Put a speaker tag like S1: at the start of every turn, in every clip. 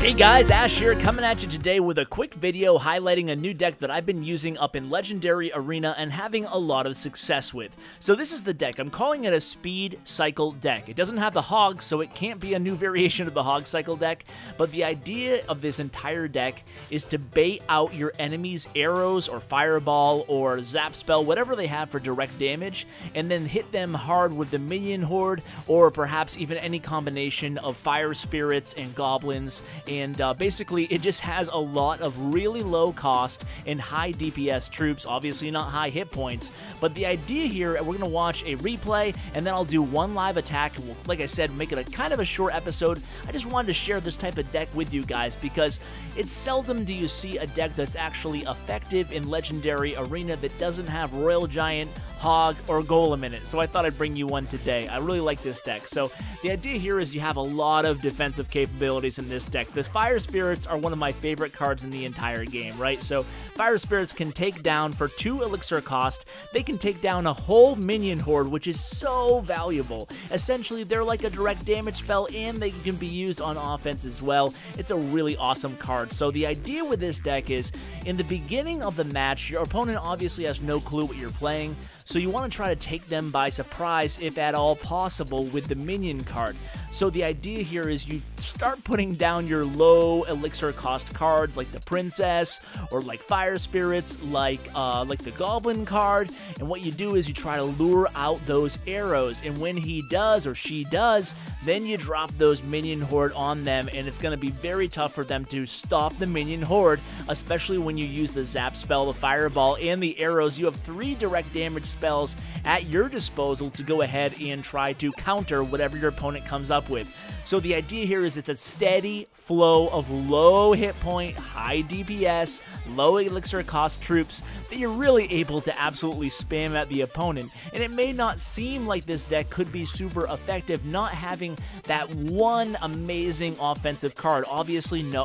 S1: Hey guys, Ash here, coming at you today with a quick video highlighting a new deck that I've been using up in Legendary Arena and having a lot of success with. So this is the deck. I'm calling it a speed cycle deck. It doesn't have the hog, so it can't be a new variation of the hog cycle deck, but the idea of this entire deck is to bait out your enemy's arrows or fireball or zap spell, whatever they have for direct damage, and then hit them hard with the minion horde or perhaps even any combination of fire spirits and goblins. And basically, it just has a lot of really low cost and high DPS troops, obviously not high hit points. But the idea here, we're going to watch a replay, and then I'll do one live attack. We'll, like I said, make it a kind of a short episode. I just wanted to share this type of deck with you guys because it's seldom do you see a deck that's actually effective in Legendary Arena that doesn't have Royale Giant, Hog, or Golem in it, so I thought I'd bring you one today. I really like this deck. So the idea here is you have a lot of defensive capabilities in this deck. The Fire Spirits are one of my favorite cards in the entire game, right? So Fire Spirits can take down, for 2 elixir cost, they can take down a whole minion horde, which is so valuable. Essentially, they're like a direct damage spell, and they can be used on offense as well. It's a really awesome card. So the idea with this deck is, in the beginning of the match, your opponent obviously has no clue what you're playing, so you want to try to take them by surprise if at all possible with the minion card. So the idea here is you start putting down your low elixir cost cards like the princess or like fire spirits, like the goblin card, and what you do is you try to lure out those arrows, and when he does or she does, then you drop those minion horde on them, and it's going to be very tough for them to stop the minion horde, especially when you use the zap spell, the fireball, and the arrows. You have 3 direct damage spells at your disposal to go ahead and try to counter whatever your opponent comes up with. So the idea here is it's a steady flow of low hit point, high DPS, low elixir cost troops that you're really able to absolutely spam at the opponent. And it may not seem like this deck could be super effective not having that one amazing offensive card. Obviously, no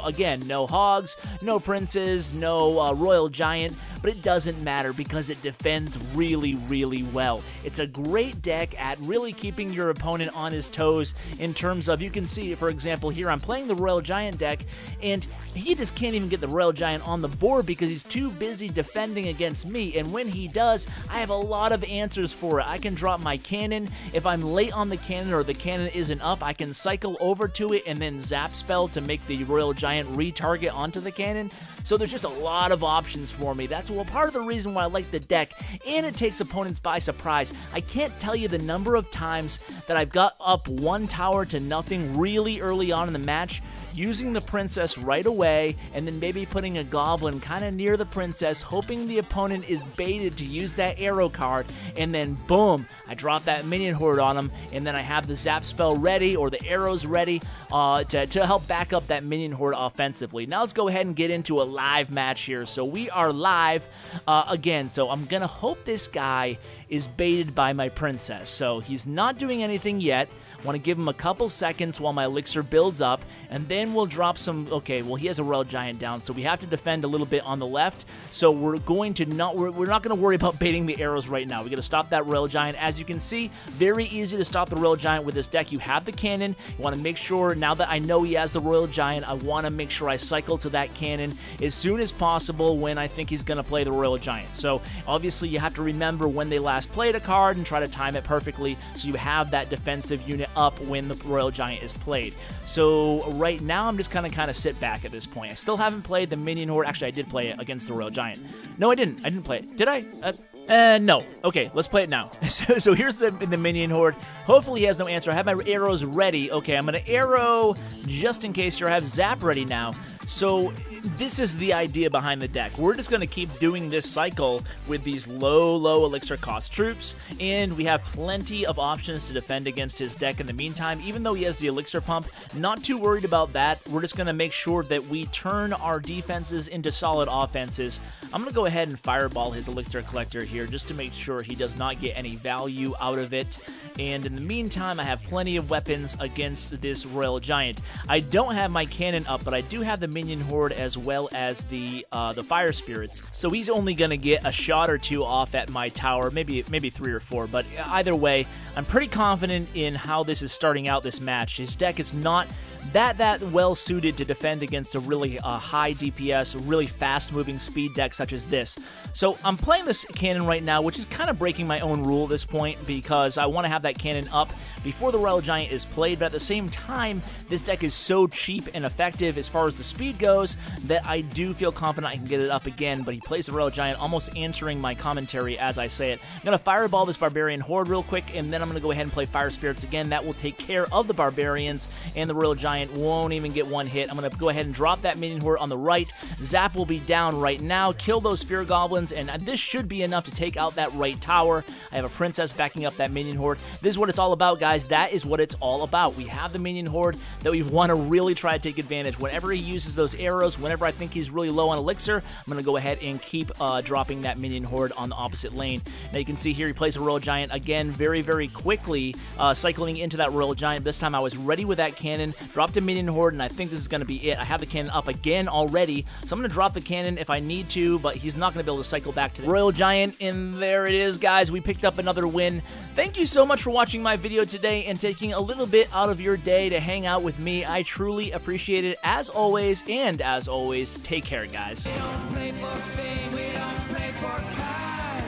S1: hogs, no princes, no Royale Giant, but it doesn't matter because it defends really, really well. It's a great deck at really keeping your opponent on his toes in terms of, you can see, for example, here I'm playing the Royale Giant deck, and he just can't even get the Royale Giant on the board because he's too busy defending against me, and when he does, I have a lot of answers for it. I can drop my cannon. If I'm late on the cannon or the cannon isn't up, I can cycle over to it and then zap spell to make the Royale Giant retarget onto the cannon. So there's just a lot of options for me. That's part of the reason why I like the deck, and it takes opponents by surprise. I can't tell you the number of times that I've got up 1 tower to nothing really early on in the match, using the princess right away, and then maybe putting a goblin kind of near the princess, hoping the opponent is baited to use that arrow card, and then boom, I drop that minion horde on them, and then I have the zap spell ready or the arrows ready to help back up that minion horde offensively. Now let's go ahead and get into a live match here. So we are live again, so I'm gonna hope this guy is baited by my princess. So he's not doing anything yet. Want to give him a couple seconds while my elixir builds up, and then we'll drop some. Okay, well, he has a Royale Giant down, so we have to defend a little bit on the left. So we're going to not we're not going to worry about baiting the arrows right now. We got to stop that Royale Giant. As you can see, very easy to stop the Royale Giant with this deck. You have the cannon. You want to make sure, now that I know he has the Royale Giant, I want to make sure I cycle to that cannon as soon as possible when I think he's going to play the Royale Giant. So obviously you have to remember when they last played a card and try to time it perfectly so you have that defensive unit up when the Royale Giant is played. So right now I'm just kind of sit back at this point. I still haven't played the minion horde. Actually, I did play it against the Royale Giant. No, I didn't. I didn't play it. Did I? No. Okay, let's play it now. So here's the minion horde. Hopefully he has no answer. I have my arrows ready. Okay, I'm going to arrow just in case here. I have zap ready now. So this is the idea behind the deck. We're just going to keep doing this cycle with these low elixir cost troops, and we have plenty of options to defend against his deck in the meantime. Even though he has the elixir pump, not too worried about that. We're just going to make sure that we turn our defenses into solid offenses. I'm going to go ahead and fireball his elixir collector here just to make sure he does not get any value out of it. And in the meantime, I have plenty of weapons against this Royale Giant. I don't have my cannon up, but I do have the minion horde as well as the fire spirits. So he's only gonna get a shot or 2 off at my tower, maybe 3 or 4. But either way, I'm pretty confident in how this is starting out this match. His deck is not that well suited to defend against a really high DPS, really fast-moving speed deck such as this. So I'm playing this cannon right now, which is kind of breaking my own rule at this point because I want to have that cannon up before the Royale Giant is played, but at the same time, this deck is so cheap and effective as far as the speed goes that I do feel confident I can get it up again, but he plays the Royale Giant, almost answering my commentary as I say it. I'm going to Fireball this Barbarian Horde real quick, and then I'm going to go ahead and play Fire Spirits again. That will take care of the Barbarians, and the Royale Giant won't even get one hit. I'm going to go ahead and drop that Minion Horde on the right. Zap will be down right now, kill those Spear Goblins, and this should be enough to take out that right tower. I have a Princess backing up that Minion Horde. This is what it's all about, guys. That is what it's all about. We have the Minion Horde that we want to really try to take advantage. Whenever he uses those arrows, whenever I think he's really low on elixir, I'm going to go ahead and keep dropping that Minion Horde on the opposite lane. Now you can see here he plays a Royale Giant again very quickly, cycling into that Royale Giant. This time I was ready with that cannon, dropped a Minion Horde, and I think this is going to be it. I have the cannon up again already, so I'm going to drop the cannon if I need to, but he's not going to be able to cycle back to the Royale Giant, and there it is, guys. We picked up another win. Thank you so much for watching my video today and taking a little bit out of your day to hang out with me. I truly appreciate it as always, and as always, take care, guys.
S2: We don't play for fame, we don't play for cash.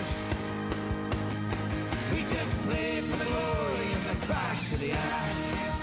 S2: We just play for the glory and the crash of the ash.